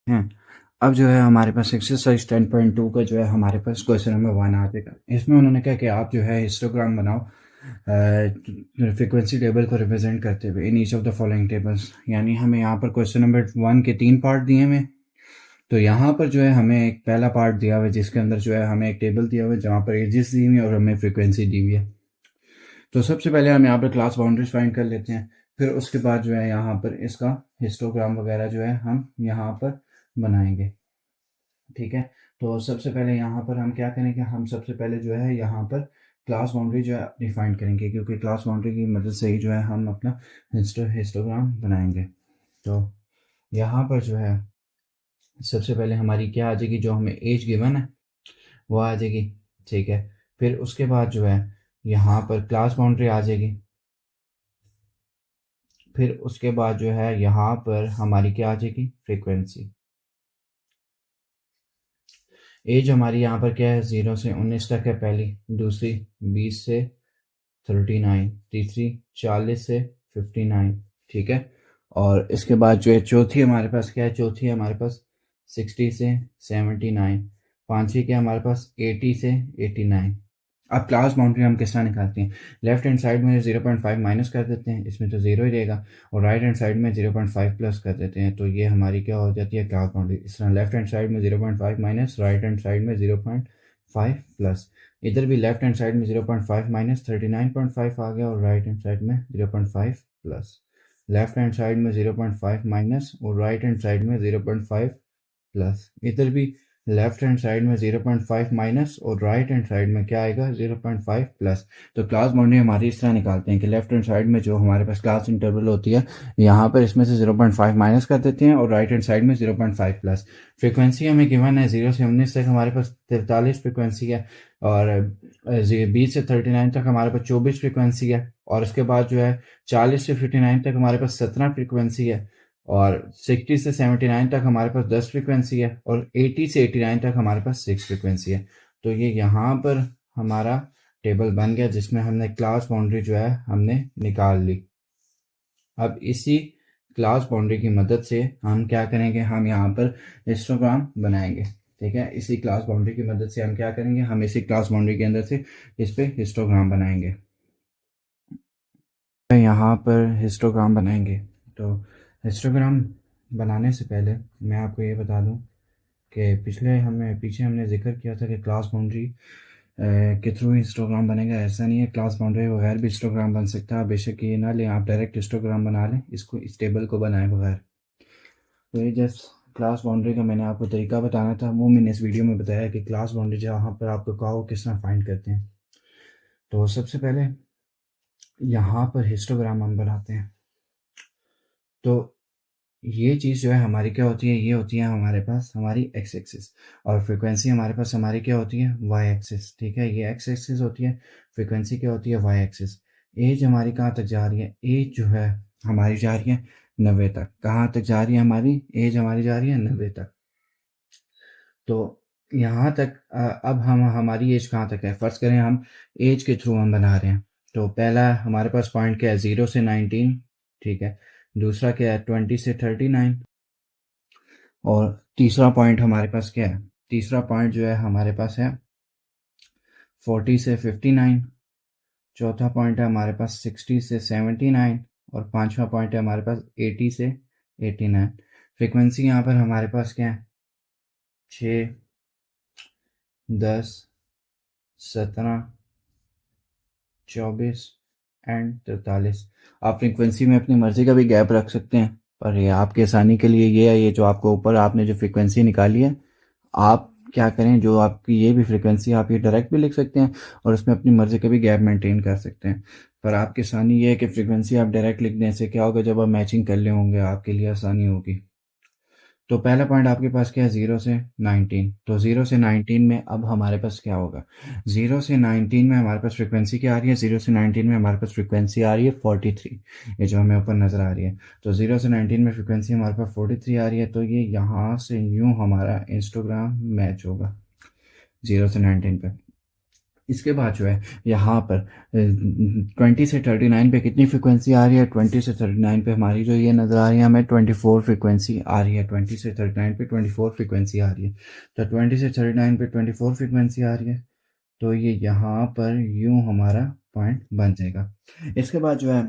हैं। अब जो है हमारे पास एक्सरसाइज 10.2 का जो है हमारे पास क्वेश्चन नंबर 1 आ जाएगा। इसमें उन्होंने कहा कि आप जो है हिस्टोग्राम बनाओ फ्रीक्वेंसी टेबल को रिप्रेजेंट करते हुए in each of the following tables. यानी हमें यहाँ पर क्वेश्चन नंबर 1 के 3 पार्ट दिए हुए। तो यहाँ पर जो है हमें एक पहला पार्ट दिया हुआ है जिसके अंदर जो है हमें एक टेबल दिया हुआ है जहाँ पर एजेस दी हुई है और हमें फ्रीक्वेंसी दी हुई है। तो सबसे पहले हम यहाँ पर क्लास बाउंड्रीज फाइंड कर लेते हैं। फिर उसके बाद जो है यहाँ पर इसका हिस्टोग्राम वगैरह जो है हम यहाँ पर बनाएंगे। ठीक है। तो सबसे पहले यहाँ पर हम क्या करेंगे, हम सबसे पहले जो है यहाँ पर क्लास बाउंड्री जो है डिफाइन करेंगे, क्योंकि क्लास बाउंड्री की मदद से ही जो है हम अपना हिस्टोग्राम बनाएंगे। तो यहाँ पर जो है सबसे पहले हमारी क्या आ जाएगी, जो हमें एज गिवन है वो आ जाएगी। ठीक है। फिर उसके बाद जो है यहाँ पर क्लास बाउंड्री आ जाएगी। फिर उसके बाद जो है यहाँ पर हमारी क्या आ जाएगी, फ्रीक्वेंसी। एज हमारी यहाँ पर क्या है, 0 से 19 तक है पहली। दूसरी 20 से 39। तीसरी 40 से 59। ठीक है। और इसके बाद जो है चौथी हमारे पास क्या है, चौथी है हमारे पास 60 से 79। पांचवी क्या है हमारे पास 80 से 89। अब क्लास बाउंड्री हम किस तरह निकालते हैं, लेफ्ट हैंड साइड में 0.5 माइनस कर देते हैं, इसमें तो जीरो ही रहेगा। और राइट हैंड साइड में 0.5 प्लस कर देते हैं, तो ये हमारी क्या हो जाती है, क्लास बाउंड्री। इस तरह लेफ्ट हैंड साइड में 0.5 माइनस, राइट हैंड साइड में 0.5 प्लस। इधर भी लेफ्ट हैंड साइड में 0.5 माइनस 39.5 आ गया, और राइट हैंड साइड में 0.5 प्लस। लेफ्ट हैंड साइड में 0.5 माइनस और राइट हैंड साइड में 0.5 प्लस। इधर भी लेफ्ट हैंड साइड में 0.5 माइनस और राइट हैंड साइड में क्या आएगा, 0.5 प्लस। तो क्लास बाउंड्री हमारी इस तरह निकालते हैं कि लेफ्ट हैंड साइड में जो हमारे पास क्लास इंटरवल होती है, यहाँ पर इसमें से 0.5 माइनस कर देते हैं और राइट हैंड साइड में 0.5 प्लस। फ्रीक्वेंसी हमें गिवन है 0 से 19 तक हमारे पास 43 फ्रीक्वेंसी है, और 20 से 39 तक हमारे पास 24 फ्रीक्वेंसी है, और उसके बाद जो है 40 से 59 तक हमारे पास 17 फ्रीक्वेंसी है, और 60 से 79 तक हमारे पास 10 फ्रीक्वेंसी है, और 80 से 89 तक हमारे पास 6 फ्रीक्वेंसी है। तो ये यहाँ पर हमारा टेबल बन गया जिसमें हमने क्लास बाउंड्री जो है हमने निकाल ली। अब इसी क्लास बाउंड्री की मदद से हम क्या करेंगे, हम यहाँ पर हिस्टोग्राम बनाएंगे। ठीक है। इसी क्लास बाउंड्री की मदद से हम क्या करेंगे, हम इसी क्लास बाउंड्री के अंदर से इस पे हिस्टोग्राम बनाएंगे। यहाँ पर हिस्टोग्राम बनाएंगे। तो हिस्टोग्राम बनाने से पहले मैं आपको ये बता दूं कि पीछे हमने जिक्र किया था कि क्लास बाउंड्री के थ्रू हिस्टोग्राम बनेगा। ऐसा नहीं है, क्लास बाउंड्री के बगैर भी हिस्टोग्राम बन सकता है। आप बेशक ये ना लें, आप डायरेक्ट हिस्टोग्राम बना लें, इसको इस टेबल को बनाए बगैर। तो ये जस्ट क्लास बाउंड्री का मैंने आपको तरीका बताना था, वो मैंने इस वीडियो में बताया कि क्लास बाउंड्री जहाँ पर आपको कहा हो किस तरह फाइंड करते हैं। तो सबसे पहले यहाँ पर हिस्टोग्राम हम बनाते हैं। तो ये चीज़ जो है हमारी क्या होती है, ये होती है हमारे पास हमारी एक्स एक्सिस, और फ्रीक्वेंसी हमारे पास हमारी क्या होती है, वाई एक्सिस। ठीक है। ये एक्स एक्सिस होती है, फ्रीक्वेंसी क्या होती है, वाई एक्सिस। एज हमारी कहाँ तक जा रही है, एज जो है हमारी जा रही है 90 तक। कहाँ तक जा रही है हमारी एज, हमारी जा रही है 90 तक। तो यहाँ तक अब हम हमारी एज कहाँ तक है, फ़र्ज़ करें हम एज के थ्रू हम बना रहे हैं। तो पहला हमारे पास पॉइंट क्या है, 0 से 19। ठीक है। दूसरा क्या है, 20 से 39। और तीसरा पॉइंट हमारे पास क्या है, तीसरा पॉइंट जो है हमारे पास है 40 से 59। चौथा पॉइंट है हमारे पास 60 से 79। और पांचवा पॉइंट है हमारे पास 80 से 89। फ्रीक्वेंसी यहाँ पर हमारे पास क्या है, 6, 10, 17, 24 एंड 43। आप फ्रीक्वेंसी में अपनी मर्ज़ी का भी गैप रख सकते हैं, पर ये आपके आसानी के लिए ये है, ये जो आपको ऊपर आपने जो फ्रीक्वेंसी निकाली है, आप क्या करें, जो आपकी ये भी फ्रीक्वेंसी आप ये डायरेक्ट भी लिख सकते हैं और उसमें अपनी मर्ज़ी का भी गैप मेंटेन कर सकते हैं। पर आपकी आसानी ये है कि फ्रीक्वेंसी आप डायरेक्ट लिख दें, से क्या होगा, जब आप मैचिंग कर ले होंगे आपके लिए आसानी होगी। तो पहला पॉइंट आपके पास क्या है, 0 से 19। तो 0 से 19 में अब हमारे पास क्या होगा, 0 से 19 में हमारे पास फ्रीक्वेंसी क्या आ रही है, 0 से 19 में हमारे पास फ्रीक्वेंसी आ रही है 43। ये जो हमें ऊपर नज़र आ रही है। तो 0 से 19 में फ्रीक्वेंसी हमारे पास 43 आ रही है, तो ये यहाँ से यूँ हमारा इंस्टाग्राम मैच होगा 0 से 19 पे। इसके बाद जो है यहाँ पर 20 से 39 पे कितनी फ्रिक्वेंसी आ रही है, 20 से 39 पे हमारी जो ये नज़र आ रही है हमें 24 फ्रिक्वेंसी आ रही है, 20 से 39 पे 24 फ्रिक्वेंसी आ रही है। तो 20 से 39 पे 24 फ्रिक्वेंसी आ रही है, तो ये यहाँ पर यूँ हमारा पॉइंट बन जाएगा। इसके बाद जो है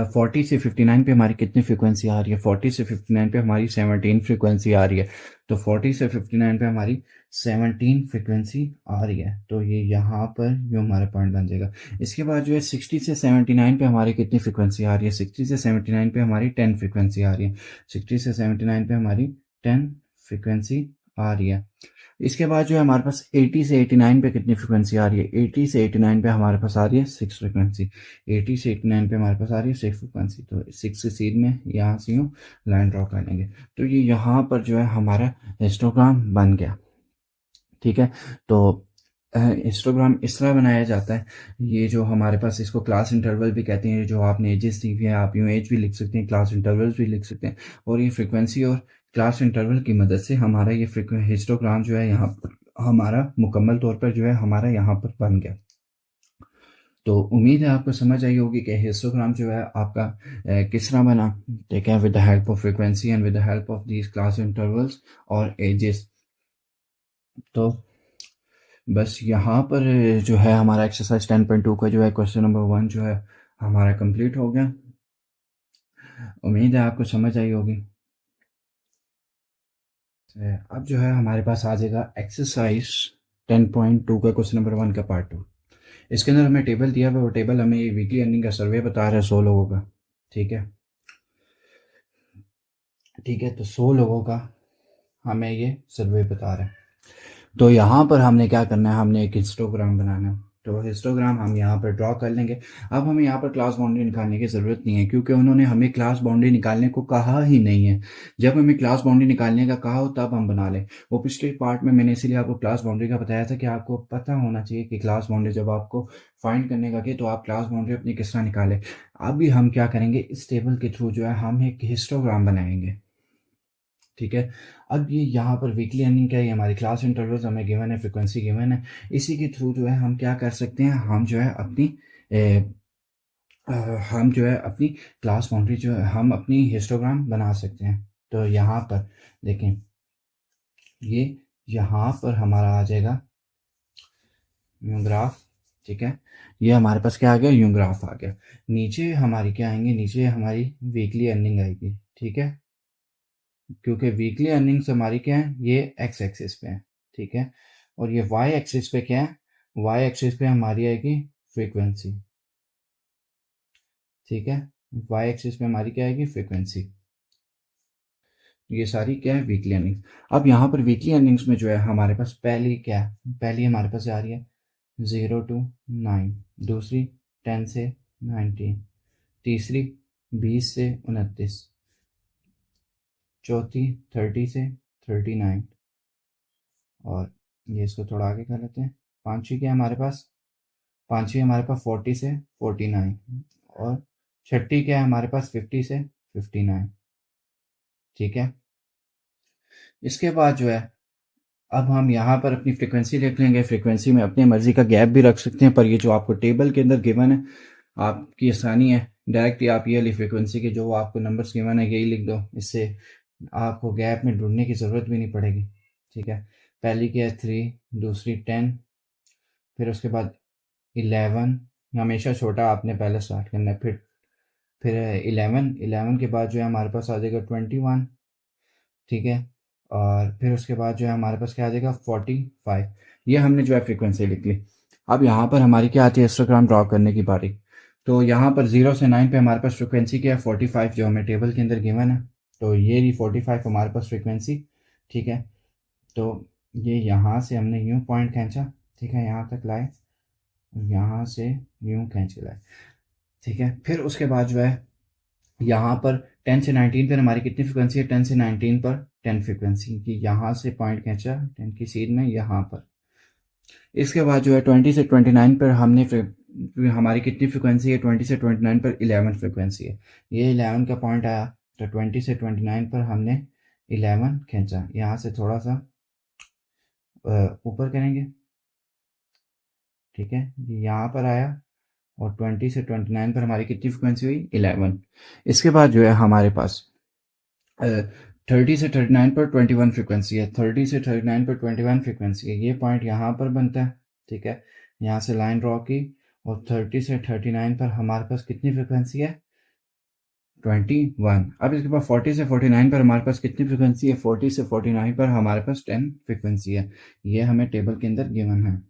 40 से 59 पे हमारी कितनी फ्रिक्वेंसी आ रही है, 40 से 59 पे हमारी 17 फ्रिक्वेंसी आ रही है। तो 40 से 59 पे हमारी 17 फ्रिक्वेंसी आ रही है, तो ये यहाँ पर जो हमारा पॉइंट बन जाएगा। इसके बाद जो है 60 से 79 पे हमारी कितनी फ्रिक्वेंसी आ रही है, 60 से 79 पे हमारी 10 फ्रिक्वेंसी आ रही है, 60 से 79 पे हमारी 10 फ्रिक्वेंसी आ रही है। इसके बाद जो है हमारे पास 80 से 89 पे कितनी फ्रिक्वेंसी आ रही है, 80 से 89 पे हमारे पास आ रही है 6 फ्रिक्वेंसी, 80 से 89 पे हमारे पास आ रही है 6 फ्रिक्वेंसी। तो 6 से सीध में यहाँ से यूँ लाइन ड्रॉ कर लेंगे, तो ये यहाँ पर जो है हमारा हिस्टोग्राम बन गया। ठीक है, तो हिस्टोग्राम इस तरह बनाया जाता है। ये जो हमारे पास इसको क्लास इंटरवल भी कहते हैं, जो आपने एजेस दी हुई है, आप यूँ एज भी लिख सकते हैं, क्लास इंटरवल्स भी लिख सकते हैं। और ये फ्रिक्वेंसी और क्लास इंटरवल की मदद से हमारा ये हिस्टोग्राम जो है यहाँ पर हमारा मुकम्मल तौर पर जो है हमारा यहाँ पर बन गया। तो उम्मीद है आपको समझ आई होगी कि हिस्टोग्राम जो है आपका किस तरह बना, ठीक है, with the help of frequency and with the help of these class intervals और एजेस। तो बस यहाँ पर जो है हमारा एक्सरसाइज 10.2 का जो है क्वेश्चन नंबर 1 जो है हमारा कंप्लीट हो गया। उम्मीद है आपको समझ आई होगी। अब जो है हमारे पास आ जाएगा एक्सरसाइज 10.2 का क्वेश्चन नंबर 1 का पार्ट 2। इसके अंदर हमें टेबल दिया हुआ, वो टेबल हमें वीकली अर्निंग का सर्वे बता रहा है 100 लोगों का। ठीक है, ठीक है, तो 100 लोगों का हमें ये सर्वे बता रहा है। तो यहाँ पर हमने क्या करना है, हमने एक हिस्टोग्राम बनाना है। तो हिस्टोग्राम हम यहाँ पर ड्रॉ कर लेंगे। अब हमें यहाँ पर क्लास बाउंड्री निकालने की ज़रूरत नहीं है, क्योंकि उन्होंने हमें क्लास बाउंड्री निकालने को कहा ही नहीं है। जब हमें क्लास बाउंड्री निकालने का कहा हो तब हम बना लें। वो पिछले पार्ट में मैंने इसीलिए आपको क्लास बाउंड्री का बताया था कि आपको पता होना चाहिए कि क्लास बाउंड्री जब आपको फाइंड करने का कि तो आप क्लास बाउंड्री अपनी किस तरह निकालें। अभी हम क्या करेंगे, इस टेबल के थ्रू जो है हम एक हिस्टोग्राम बनाएंगे। ठीक है, अब ये यहाँ पर वीकली अर्निंग क्या है, ये हमारी क्लास इंटरवल्स हमें गिवन है, फ्रिक्वेंसी गिवन है। इसी के थ्रू जो है हम क्या कर सकते हैं, हम जो है अपनी अ, हम जो है अपनी क्लास बाउंड्री जो है हम अपनी हिस्टोग्राम बना सकते हैं। तो यहाँ पर देखें, ये यहाँ पर हमारा आ जाएगा यूं ग्राफ। ठीक है, ये हमारे पास क्या आ गया, यूं ग्राफ आ गया। नीचे हमारी क्या आएंगे, नीचे हमारी वीकली अर्निंग आएगी। ठीक है, क्योंकि वीकली अर्निंग्स हमारी क्या है, ये एक्स एक्सिस पे है। ठीक है, और ये वाई एक्सिस पे क्या है, वाई एक्सिस पे हमारी आएगी फ्रीक्वेंसी। ठीक है, वाई एक्सिस पे हमारी क्या आएगी, फ्रीक्वेंसी। ये सारी क्या है, वीकली अर्निंग्स। अब यहाँ पर वीकली अर्निंग्स में जो है हमारे पास पहली क्या है, पहली हमारे पास आ रही है 0 to 9, दूसरी 10 से 19, तीसरी 20 से 29, चौथी 30 से 39, और ये इसको थोड़ा आगे कर लेते हैं। पांचवी क्या है हमारे पास, पांचवी हमारे पास 40 से 49, और छठी क्या है हमारे पास 50 से 59। ठीक है, इसके बाद जो है अब हम यहाँ पर अपनी फ्रिक्वेंसी लिख लेंगे। फ्रिक्वेंसी में अपनी मर्जी का गैप भी रख सकते हैं, पर ये जो आपको टेबल के अंदर गिवन है, आपकी आसानी है, डायरेक्टली आप ये वाली फ्रिक्वेंसी के जो आपको नंबर्स गिवन है यही लिख दो, इससे आपको गैप में ढूंढने की ज़रूरत भी नहीं पड़ेगी। ठीक है, पहली क्या है 3, दूसरी 10, फिर उसके बाद 11, हमेशा छोटा आपने पहले स्टार्ट करना है, फिर 11, 11 के बाद जो है हमारे पास आ जाएगा 21। ठीक है, और फिर उसके बाद जो है हमारे पास क्या आ जाएगा 45। ये हमने जो है फ्रीक्वेंसी लिख ली। अब यहाँ पर हमारी क्या आती है, हिस्टोग्राम ड्रॉ करने की बारी। तो यहाँ पर 0 से 9 पे हमारे पास फ्रिक्वेंसी क्या है 45, जो हमें टेबल के अंदर गिवन है। तो ये रही 45 हमारे पास फ्रिक्वेंसी। ठीक है, तो ये यहाँ से हमने यूँ पॉइंट खींचा, ठीक है, यहाँ तक लाए, यहाँ से यूँ खींच के लाए। ठीक है, फिर उसके बाद जो है यहाँ पर 10 से 19 पर हमारी कितनी फ्रिक्वेंसी है, 10 से 19 पर 10 फ्रिक्वेंसी की, यहाँ से पॉइंट खींचा 10 की सीध में यहाँ पर। इसके बाद जो है 20 से 29 पर हमने हमारी कितनी फ्रिक्वेंसी है, 20 से 29 पर 11 फ्रिक्वेंसी है, ये 11 का पॉइंट आया। तो 20 से 29 पर हमने 11 खींचा, यहाँ से थोड़ा सा ऊपर करेंगे, ठीक है, ये यहाँ पर आया और 20 से 29 पर हमारी कितनी फ्रिक्वेंसी हुई 11। इसके बाद जो है हमारे पास 30 से 39 पर 21 फ्रिक्वेंसी है, 30 से 39 पर 21 फ्रिक्वेंसी है, ये पॉइंट यहाँ पर बनता है। ठीक है, यहाँ से लाइन ड्रॉ की और 30 से 39 पर हमारे पास कितनी फ्रिक्वेंसी है 21। अब इसके बाद 40 से 49 पर हमारे पास कितनी फ्रिक्वेंसी है 40 से 49 पर हमारे पास 10 फ्रिक्वेंसी है, ये हमें टेबल के अंदर गिवन है।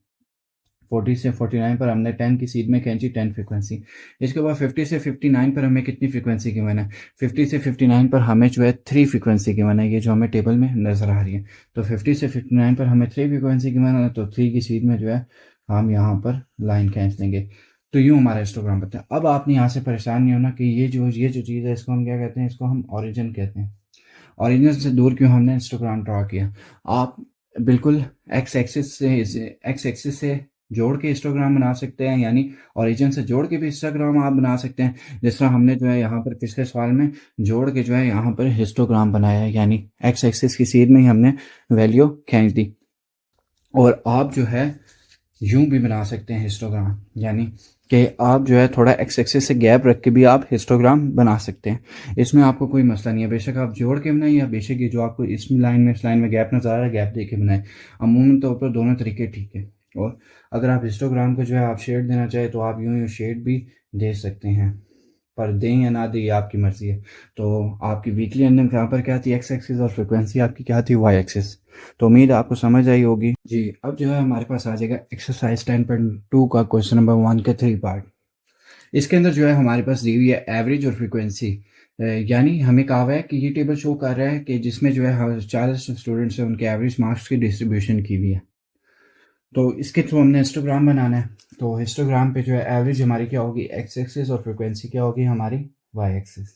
40 से 49 पर हमने 10 की सीध में खींची 10 फ्रिक्वेंसी। इसके बाद 50 से 59 पर हमें कितनी फ्रिक्वेंसी गिवन है 50 से 59 पर हमें जो है 3 फ्रिक्वेंसी गिवन है, ये जो हमें टेबल में नज़र आ रही है। तो 50 से 59 पर हमें 3 फ्रिक्वेंसी गिवन है, तो 3 की सीध में जो है हम यहाँ पर लाइन खींच देंगे। तो यूँ हमारा हिस्टोग्राम बनता है। अब आपने यहाँ से परेशान नहीं होना कि ये जो चीज़ है इसको हम क्या कहते हैं, इसको हम ओरिजिन कहते हैं। ओरिजिन से दूर क्यों हमने हिस्टोग्राम ड्रा किया, आप बिल्कुल एक्स एक्सिस से जोड़ के हिस्टोग्राम बना सकते हैं, यानी ओरिजिन से जोड़ के भी हिस्टोग्राम आप बना सकते हैं। जिस तरह हमने जो है यहाँ पर पिछले सवाल में जोड़ के जो है यहाँ पर हिस्टोग्राम बनाया है, यानी एक्स एक्सिस की सीध में ही हमने वैल्यू खींच दी। और आप जो है यूं भी बना सकते हैं हिस्टोग्राम, यानी कि आप जो है थोड़ा एक्स एक्सिस से गैप रख के भी आप हिस्टोग्राम बना सकते हैं। इसमें आपको कोई मसला नहीं है, बेशक आप जोड़ के बनाएं या बेशक ये जो आपको इस लाइन में गैप नज़र आ रहा है गैप दे के बनाएं। अमूमन तौर पर दोनों तरीके ठीक है। और अगर आप हिस्टोग्राम को जो है आप शेड देना चाहें तो आप यूं शेड भी दे सकते हैं, पर दें या ना दें ये आपकी मर्ज़ी है। तो आपकी वीकली अर्निंग यहाँ पर क्या थी एक्स एक्सिस और फ्रिक्वेंसी आपकी क्या थी वाई एक्सिस। तो उम्मीद है आपको समझ आई होगी जी। अब जो है हमारे पास आ जाएगा एक्सरसाइज 10.2 का क्वेश्चन नंबर 1 के 3 पार्ट। इसके अंदर जो है हमारे पास दी हुई है एवरेज और फ्रिक्वेंसी, यानी हमें कहा हुआ है कि ये टेबल शो कर रहा है कि जिसमें जो है 40 स्टूडेंट्स हैं उनके एवरेज मार्क्स की डिस्ट्रीब्यूशन की हुई है। तो इसके थ्रू हमने हिस्टोग्राम बनाना है। तो हिस्टोग्राम पे जो है एवरेज हमारी क्या होगी एक्स एक्सिस और फ्रिक्वेंसी क्या होगी हमारी वाई एक्सिस।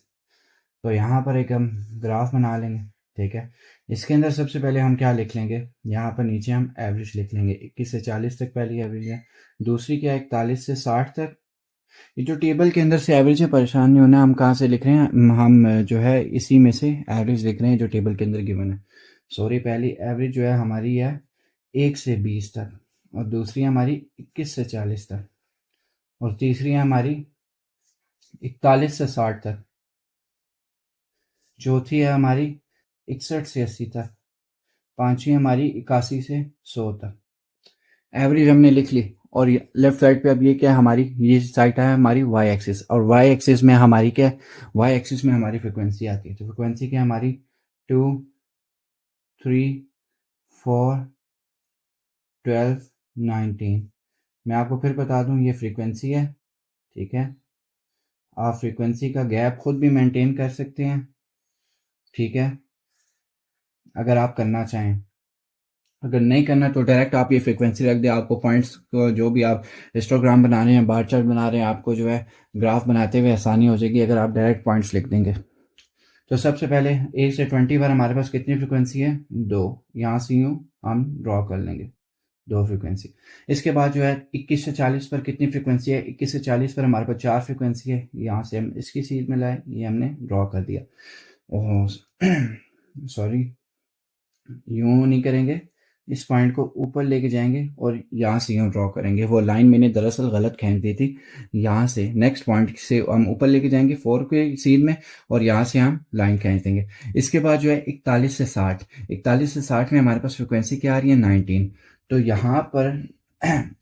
तो यहाँ पर एक हम ग्राफ बना लेंगे। ठीक है, इसके अंदर सबसे पहले हम क्या लिख लेंगे, यहाँ पर नीचे हम एवरेज लिख लेंगे। 21 से 40 तक पहली एवरेज है, दूसरी क्या 41 से 60 तक। ये जो टेबल के अंदर से एवरेज है परेशान नहीं होना, हम कहाँ से लिख रहे हैं, हम जो है इसी में से एवरेज लिख रहे हैं जो टेबल के अंदर गिवन है। सॉरी, पहली एवरेज जो है हमारी है 1 से 20 तक, और दूसरी हमारी 21 से 40 तक, और तीसरी है हमारी 41 से 60 तक, चौथी है हमारी 61 से 80 तक, पांचवी हमारी 81 से 100 तक। एवरेज हमने लिख ली। और लेफ्ट साइड पे अब ये क्या है हमारी, ये साइड है हमारी वाई एक्सिस, और वाई एक्सिस में हमारी क्या है, वाई एक्सिस में हमारी फ्रिक्वेंसी आती है। तो फ्रिक्वेंसी क्या है हमारी 2, 3, 4, 12, 19। मैं आपको फिर बता दूं ये फ्रीक्वेंसी है। ठीक है, आप फ्रीक्वेंसी का गैप खुद भी मेंटेन कर सकते हैं। ठीक है, अगर आप करना चाहें, अगर नहीं करना तो डायरेक्ट आप ये फ्रीक्वेंसी रख दें। आपको पॉइंट्स को जो भी आप हिस्टोग्राम बना रहे हैं, बार चार्ट बना रहे हैं, आपको जो है ग्राफ बनाते हुए आसानी हो जाएगी अगर आप डायरेक्ट पॉइंट्स लिख देंगे। तो सबसे पहले 1 से 20 पर हमारे पास कितनी फ्रिक्वेंसी है 2, यहाँ से यूँ हम ड्रॉ कर लेंगे 2 फ्रिक्वेंसी। इसके बाद जो है 21 से 40 पर कितनी फ्रिक्वेंसी है, 21 से 40 पर हमारे पास 4 फ्रिक्वेंसी है, यहाँ से हम इसकी सीध में लाए, ये हमने ड्रॉ कर दिया। ओह सॉरी, यूँ नहीं करेंगे, इस पॉइंट को ऊपर लेके जाएंगे और यहाँ से यूँ ड्रॉ करेंगे। वो लाइन मैंने दरअसल गलत खींच दी थी, यहाँ से नेक्स्ट पॉइंट से हम ऊपर लेके जाएंगे 4 के सीध में, और यहाँ से हम लाइन खींच देंगे। इसके बाद जो है 41 से 60, 41 से 60 में हमारे पास फ्रिक्वेंसी क्या आ रही है 19। तो यहाँ पर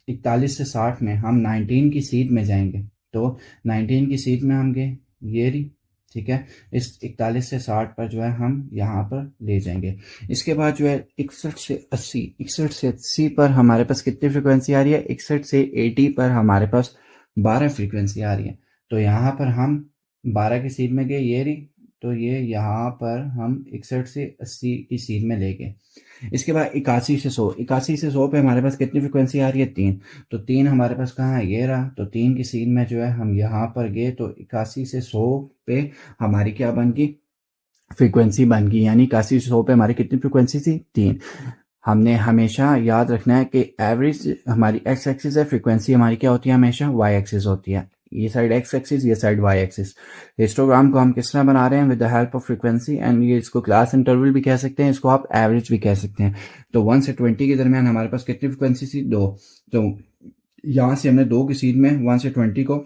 41 से 60 में हम 19 की सीध में जाएंगे, तो 19 की सीध में हम गए ये रही। ठीक है, इस 41 से 60 पर जो है हम यहाँ पर ले जाएंगे। इसके बाद जो है 61 से 80, 61 से 80 पर हमारे पास कितनी फ्रिक्वेंसी आ रही है, 61 से 80 पर हमारे पास 12 फ्रिक्वेंसी आ रही है। तो यहाँ पर हम 12 की सीध में गए ये रही, तो ये यहाँ पर हम 61 से 80 की सीध में ले गए। इसके बाद 81 से 100, 81 से 100 पे हमारे पास कितनी फ्रिक्वेंसी आ रही है 3। तो 3 हमारे पास कहाँ है ये रहा, तो 3 की सीध में जो है हम यहाँ पर गए, तो 81 से 100 पे हमारी क्या बन गई फ्रीक्वेंसी बन गई, यानी 81 से 100 पे हमारी कितनी फ्रीक्वेंसी थी 3। हमने हमेशा याद रखना है कि एवरेज हमारी एक्स एक्सिस है, फ्रीक्वेंसी हमारी क्या होती है हमेशा वाई एक्सिस होती है। ये साइड एक्स एक्सिस, ये साइड वाई एक्सिस। हिस्टोग्राम को हम किस तरह बना रहे हैं with the help of frequency, and ये इसको क्लास इंटरवल भी कह सकते हैं, इसको आप एवरेज भी कह सकते हैं। तो 1 से 20 के दरमियान हमारे पास कितनी फ्रिक्वेंसी थी 2। तो यहाँ से हमने 2 की सीध में 1 से 20 को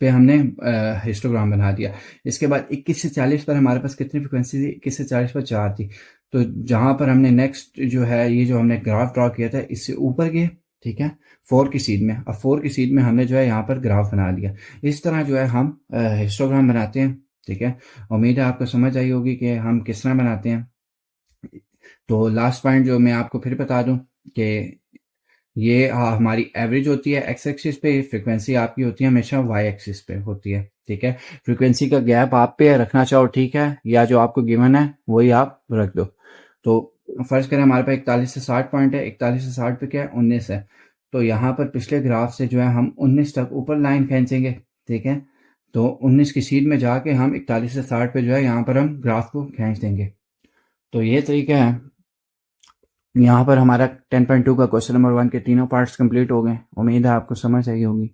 पे हमने हिस्टोग्राम बना दिया। इसके बाद 21 से 40 पर हमारे पास कितनी फ्रिक्वेंसी थी? 21 से 40 पर 4 थी। तो जहाँ पर हमने नेक्स्ट जो है ये जो हमने ग्राफ ड्रॉ किया था इससे ऊपर गए, ठीक है, 4 की सीध में। अब 4 की सीध में हमने जो है यहाँ पर ग्राफ बना लिया। इस तरह जो है हम हिस्टोग्राम बनाते हैं, ठीक है। उम्मीद है आपको समझ आई होगी कि हम किस तरह बनाते हैं। तो लास्ट पॉइंट जो मैं आपको फिर बता दूं कि ये हमारी एवरेज होती है एक्स एक्सिस पे, फ्रीक्वेंसी आपकी होती है हमेशा वाई एक्सिस पे होती है, ठीक है। फ्रीक्वेंसी का गैप आप पे रखना चाहो, ठीक है, या जो आपको गिवन है वही आप रख दो। तो फर्ज करें हमारे पास 41 से 60 पॉइंट है, 41 से 60 पे क्या है? 19 है। तो यहाँ पर पिछले ग्राफ से जो है हम 19 तक ऊपर लाइन खींचेंगे, ठीक है। तो 19 की सीध में जाके हम 41 से 60 पे जो है यहाँ पर हम ग्राफ को खींच देंगे। तो ये तरीका है। यहाँ पर हमारा 10.2 का क्वेश्चन नंबर 1 के तीनों पार्ट्स कंप्लीट हो गए। उम्मीद है आपको समझ आई होगी।